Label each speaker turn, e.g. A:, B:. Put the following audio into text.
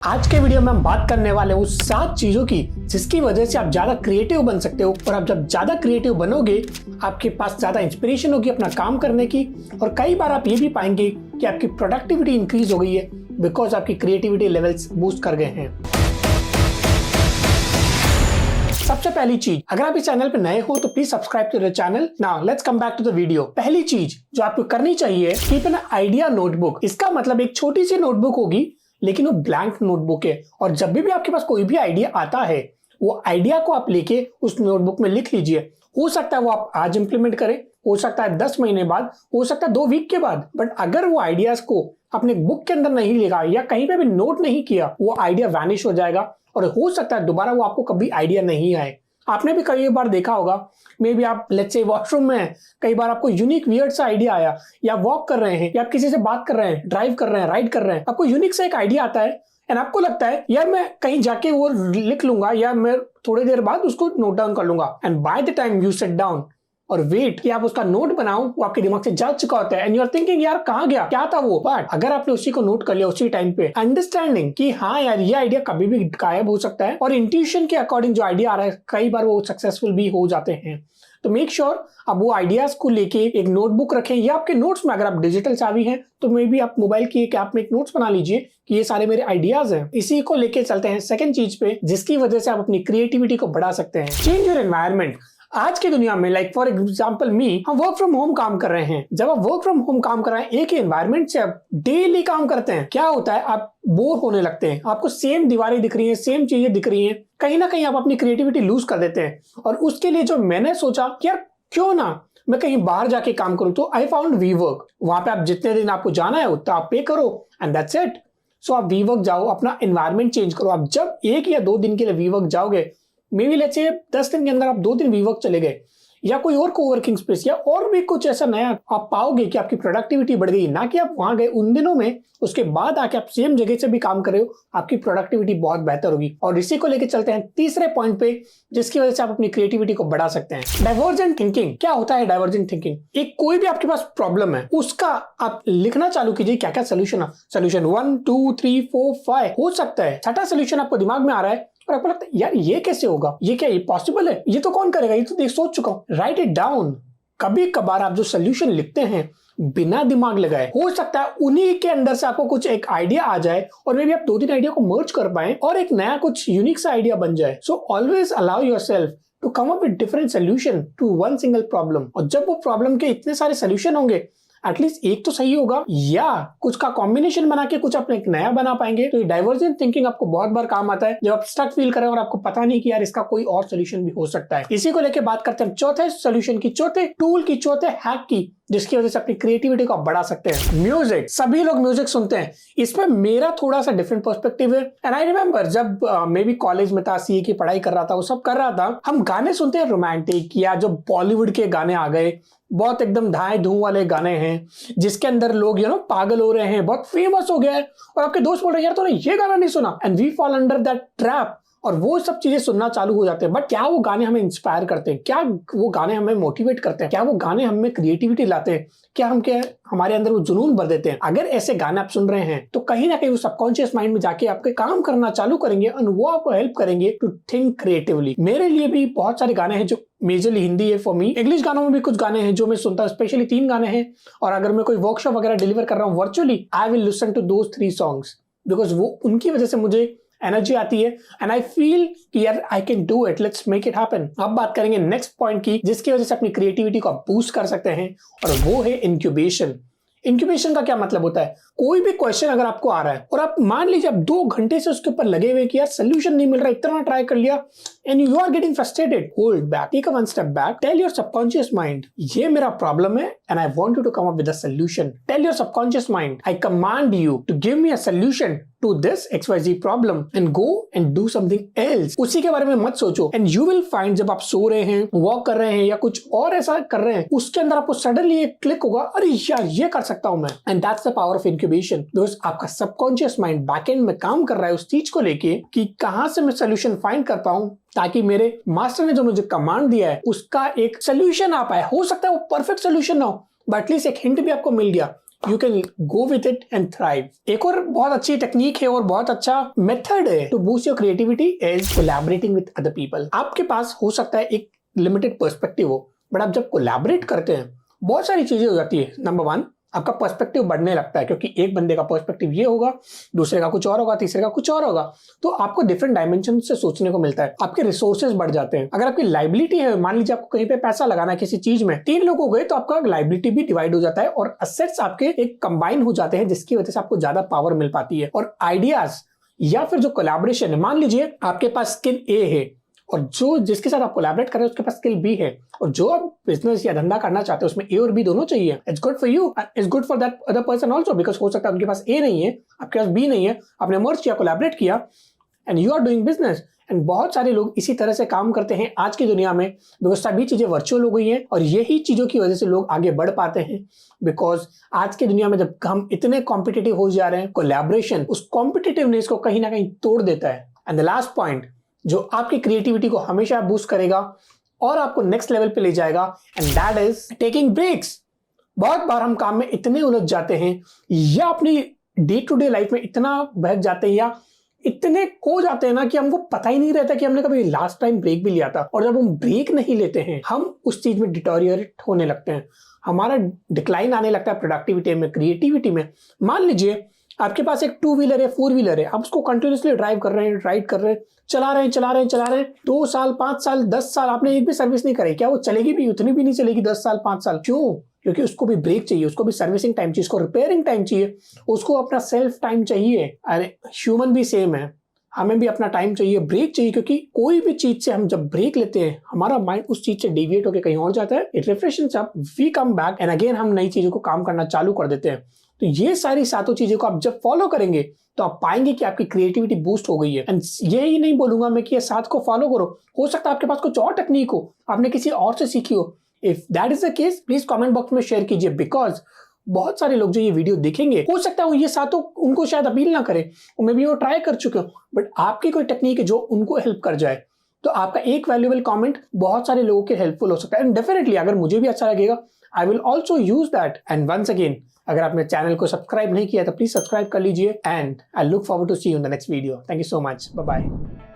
A: आज के वीडियो में हम बात करने वाले हैं उस 7 चीजों की जिसकी वजह से आप ज्यादा क्रिएटिव बन सकते हो। और आप जब ज्यादा क्रिएटिव बनोगे आपके पास ज्यादा इंस्पिरेशन होगी अपना काम करने की, और कई बार आप ये भी पाएंगे कि आपकी प्रोडक्टिविटी इंक्रीज हो गई है बिकॉज आपकी क्रिएटिविटी लेवल्स बूस्ट कर गए हैं। सबसे पहली चीज, अगर आप इस चैनल पे नए हो तो please subscribe to the channel. Now let's come back to the video. पहली चीज जो आपको करनी चाहिए, कीप एन आइडिया नोटबुक। इसका मतलब एक छोटी सी नोटबुक होगी लेकिन वो ब्लैंक नोटबुक है, और जब भी आपके पास कोई भी आइडिया आता है वो आइडिया को आप लेके उस नोटबुक में लिख लीजिए। हो सकता है वो आप आज इंप्लीमेंट करें, हो सकता है 10 महीने बाद, हो सकता है 2 वीक के बाद, बट अगर वो आइडियाज को अपने बुक के अंदर नहीं लिखा या कहीं पे भी नोट नहीं किया वो आइडिया वैनिश हो जाएगा और हो सकता है दोबारा वो आपको कभी आइडिया नहीं आए। आपने भी कई बार देखा होगा, मे बी आप लेट्स से वॉशरूम में हैं, कई बार आपको यूनिक वियर्ड सा आइडिया आया, या वॉक कर रहे हैं या आप किसी से बात कर रहे हैं, ड्राइव कर रहे हैं, राइड कर रहे हैं, आपको यूनिक सा एक आइडिया आता है एंड आपको लगता है यार मैं कहीं जाके वो लिख लूंगा या मैं थोड़ी देर बाद उसको नोट डाउन कर लूंगा। And by the time you sit down और वेट कि आप उसका नोट बनाओ, वो आपके दिमाग से जा चुका होता है एंड यू आर थिंकिंग यार कहाँ गया, क्या था वो। बट अगर आपने उसी को नोट कर लिया उसी टाइम पे, अंडरस्टैंडिंग कि हाँ यार ये आइडिया कभी भी गायब हो सकता है, और इंट्यूशन के अकॉर्डिंग जो आइडिया आ रहा है कई बार वो सक्सेसफुल भी हो जाते हैं। तो मेक श्योर आप वो आइडियाज को लेके एक नोटबुक रखें, या आपके नोट्स में अगर आप डिजिटल चाबी हैं तो मे बी आप मोबाइल की एक ऐप में एक नोट्स बना लीजिए कि ये सारे मेरे आइडियाज हैं। इसी को लेके चलते हैं सेकंड चीज पे जिसकी वजह से आप अपनी क्रिएटिविटी को बढ़ा सकते हैं। Change your environment. आज की दुनिया में लाइक फॉर एग्जांपल मी, हम वर्क फ्रॉम होम काम कर रहे हैं। जब आप वर्क फ्रॉम होम काम कर रहे हैं एक ही एनवायरनमेंट से आप डेली काम करते हैं, क्या होता है आप बोर होने लगते हैं, आपको सेम दीवारें दिख रही हैं, सेम चीजें दिख रही हैं, कहीं ना कहीं आप अपनी क्रिएटिविटी लूज कर देते हैं। और उसके लिए जो मैंने सोचा कि यार क्यों ना मैं कहीं बाहर जाके काम करूं, तो आई फाउंड वीवर्क। वहां पे आप जितने दिन आपको जाना है उतना आप पे करो एंड दैट्स इट। सो आप वीवर्क जाओ, अपना एनवायरनमेंट चेंज करो। आप जब 1 या 2 दिन के लिए वीवर्क जाओगे, मे बी लेट्स से 10 दिन के अंदर आप 2 दिन वीवर्क चले गए या कोई और कोवर्किंग स्पेस या और भी कुछ ऐसा नया, आप पाओगे कि आपकी प्रोडक्टिविटी बढ़ गई। ना कि आप वहां गए उन दिनों में, उसके बाद आके आप सेम जगह से भी काम कर रहे हो, आपकी प्रोडक्टिविटी बहुत बेहतर होगी। और इसी को लेकर चलते हैं तीसरे पॉइंट पे जिसकी वजह से आप अपनी क्रिएटिविटी को बढ़ा सकते हैं। Divergent thinking. क्या होता है डाइवर्जेंट थिंकिंग? एक कोई भी आपके पास प्रॉब्लम है उसका आप लिखना चालू कीजिए, क्या क्या सोल्यूशन है। सोल्यूशन 1 2 3 4 5 हो सकता है 6ठा सोल्यूशन आपको दिमाग में आ रहा है और आपको लगता है यार ये कैसे होगा, ये क्या ये पॉसिबल है, ये तो कौन करेगा, ये तो देख सोच चुका हूं। Right it down. कभी कभार आप जो सोल्यूशन लिखते हैं बिना दिमाग लगाए, हो सकता है उन्हीं के अंदर से आपको कुछ एक आइडिया आ जाए और मे बी आप 2-3 आइडिया को मर्ज कर पाए और एक नया कुछ यूनिक सा आइडिया बन जाए। So always allow yourself to come up with different solution to one single problem. और जब वो प्रॉब्लम के इतने सारे सोल्यूशन होंगे, एटलीस्ट एक तो सही होगा या कुछ का कॉम्बिनेशन बना के कुछ अपने एक नया बना पाएंगे। तो ये डाइवर्जेंट थिंकिंग आपको बहुत बार काम आता है जब आप स्टक फील करें और आपको पता नहीं कि यार इसका कोई और सोल्यूशन भी हो सकता है। इसी को लेके बात करते हैं चौथे सोल्यूशन की, चौथे टूल की, चौथे हैक की, जिसकी वजह से अपनी क्रिएटिविटी को आप बढ़ा सकते हैं। म्यूजिक। सभी लोग म्यूजिक सुनते हैं, इस पर मेरा थोड़ा सा डिफरेंट पर्सपेक्टिव है। एंड आई रिमेंबर जब मैं भी कॉलेज में था, सीए की पढ़ाई कर रहा था, वो सब कर रहा था, हम गाने सुनते हैं रोमांटिक या जो बॉलीवुड के गाने आ गए, बहुत एकदम धाए धूम वाले गाने हैं जिसके अंदर लोग पागल हो रहे हैं, बहुत फेमस हो गया है, और आपके दोस्त बोल रहे हैं यार तूने ये गाना नहीं सुना, and we fall under that trap और वो सब चीजें सुनना चालू हो जाते हैं। बट क्या वो गाने हमें इंस्पायर करते हैं? क्या वो गाने हमें मोटिवेट करते हैं? क्या वो गाने हमें क्रिएटिविटी लाते हैं? क्या हमारे अंदर वो जुनून भर देते हैं? अगर ऐसे गाने आप सुन रहे हैं तो कहीं ना कहीं वो सबकॉन्शियस माइंड में जाके आपके काम करना चालू करेंगे और वो आपको हेल्प करेंगे टू थिंक क्रिएटिवली। मेरे लिए भी बहुत सारे गाने हैं जो मेजरली हिंदी है फॉर मी। इंग्लिश गानों में भी कुछ गाने हैं जो मैं सुनता हूँ, स्पेशली 3 गाने हैं, और अगर मैं कोई वर्कशॉप वगैरह डिलीवर कर रहा हूँ virtually, I will listen to those 3 songs because वो उनकी वजह से मुझे एनर्जी आती है एंड आई फील कि यार I can do it, let's make it happen. अब बात करेंगे नेक्स्ट पॉइंट की जिसकी वजह से अपनी क्रिएटिविटी को आप बूस्ट कर सकते हैं, और वो है इंक्यूबेशन। इंक्यूबेशन का क्या मतलब होता है? कोई भी क्वेश्चन अगर आपको आ रहा है और आप मान लीजिए आप 2 घंटे से उसके ऊपर लगे हुए कि यार सोल्यूशन नहीं मिल रहा, इतना ट्राई कर लिया and you are getting frustrated, hold back, take a 1 step back, tell your subconscious mind ये मेरा प्रॉब्लम है and I want you to come up with a solution. Tell your subconscious mind I command you to give me a solution to this XYZ problem and go and do something else। उसी के बारे में मत सोचो and you will find जब आप सो रहे हैं, वॉक कर रहे हैं या कुछ और ऐसा कर रहे हैं, उसके अंदर आपको सडनली एक क्लिक होगा, अरे यार ये कर सकता हूं मैं। And that's the power of incubation, because आपका सबकॉन्शियस माइंड बैकएंड में काम कर रहा है उस चीज को लेके कि कहां से मैं सोल्यूशन फाइंड कर पाऊं ताकि मेरे मास्टर ने जो मुझे कमांड दिया है उसका एक सोल्यूशन आ पाए। हो सकता है वो परफेक्ट सोल्यूशन ना हो, बट एटलीस्ट एक हिंट भी आपको मिल गया you can go with it and thrive. एक और बहुत अच्छी टेक्निक है और बहुत अच्छा मेथड है to boost your creativity is collaborating with other people. आपके पास हो सकता है एक लिमिटेड पर्सपेक्टिव हो, बट आप जब कोलैबोरेट करते हैं बहुत सारी चीजें हो जाती है. नंबर वन, आपका पर्सपेक्टिव बढ़ने लगता है क्योंकि एक बंदे का पर्सपेक्टिव ये होगा, दूसरे का कुछ और होगा, तीसरे का कुछ और होगा, तो आपको डिफरेंट डायमेंशन से सोचने को मिलता है. आपके रिसोर्सेज बढ़ जाते हैं. अगर आपकी लाइबिलिटी है, मान लीजिए आपको कहीं पे पैसा लगाना है किसी चीज में, 3 लोग हो गए तो आपका लाइबिलिटी भी डिवाइड हो जाता है और असेट्स आपके एक कंबाइन हो जाते हैं, जिसकी वजह से आपको ज्यादा पावर मिल पाती है. और आइडियाज या फिर जो कोलैबोरेशन है, मान लीजिए आपके पास स्किल ए है और जो जिसके साथ आप कोलैबोरेट कर रहे हैं उसके पास स्किल बी है, और जो आप बिजनेस या धंधा करना चाहते हैं उसमें ए और बी दोनों चाहिए. It's good for you, it's good for that other person also, because हो सकता है उनके पास ए नहीं है, आपके पास बी नहीं है, आपने मर्ज किया, कोलैबोरेट किया and you are doing business. And बहुत सारे लोग इसी तरह से काम करते हैं आज की दुनिया में, बिकॉज सभी चीजें वर्चुअल हो गई हैं और यही चीजों की वजह से लोग आगे बढ़ पाते हैं. बिकॉज आज की दुनिया में जब हम इतने कॉम्पिटिटिव हो जा रहे हैं, कोलैबोरेशन उस कॉम्पिटिटिवनेस को कहीं ना कहीं तोड़ देता है. एंड द लास्ट पॉइंट जो आपकी क्रिएटिविटी को हमेशा बूस्ट करेगा और आपको नेक्स्ट लेवल पे ले जाएगा, and that is taking breaks. बहुत बार हम काम में इतने उलझ जाते हैं या अपनी डे टू डे लाइफ में इतना बहक जाते हैं या इतने खो जाते हैं ना कि हमको पता ही नहीं रहता कि हमने कभी लास्ट टाइम ब्रेक भी लिया था. और जब हम ब्रेक नहीं लेते हैं, हम उस चीज में डिटोरिएट होने लगते हैं, हमारा डिक्लाइन आने लगता है प्रोडक्टिविटी में, क्रिएटिविटी में. मान लीजिए आपके पास एक 2 व्हीलर है, 4 व्हीलर है, आप उसको कंटिन्यूसली ड्राइव कर रहे हैं, राइड कर रहे हैं, चला रहे हैं 2 साल 5 साल 10 साल आपने एक भी सर्विस नहीं करी, क्या वो चलेगी भी? उतनी भी नहीं चलेगी 10 साल 5 साल. क्यों? क्योंकि उसको भी ब्रेक चाहिए, उसको भी सर्विसिंग टाइम चाहिए, उसको रिपेयरिंग टाइम चाहिए, उसको अपना सेल्फ टाइम चाहिए. अरे ह्यूमन भी सेम है, हमें भी अपना टाइम चाहिए, ब्रेक चाहिए. क्योंकि कोई भी चीज से हम जब ब्रेक लेते हैं, हमारा माइंड उस चीज से डेविएट होकर कहीं और जाता है, it refreshes up, we come back and again हम नई चीजों को काम करना चालू कर देते हैं. तो ये सारी 7 चीजें को आप जब फॉलो करेंगे तो आप पाएंगे कि आपकी क्रिएटिविटी बूस्ट हो गई है. एंड यही नहीं बोलूंगा मैं कि ये 7 को फॉलो करो, हो सकता है आपके पास कुछ और टेक्निक हो, आपने किसी और से सीखी हो. If that is the case, please comment box में शेयर कीजिए, बिकॉज बहुत सारे लोग जो ये वीडियो देखेंगे, हो सकता है ये 7 उनको शायद अपील ना करे, मे बी वो ट्राई कर चुके हो, बट आपकी कोई टेक्निक है जो उनको हेल्प कर जाए, तो आपका एक वैल्यूएबल कमेंट बहुत सारे लोगों के हेल्पफुल हो सकता है. एंड डेफिनेटली अगर मुझे भी अच्छा लगेगा, I will also use that. And once again, अगर आपने चैनल को सब्सक्राइब नहीं किया तो प्लीज सब्सक्राइब कर लीजिए, and I look forward to see you in the next video. Thank you so much, bye bye.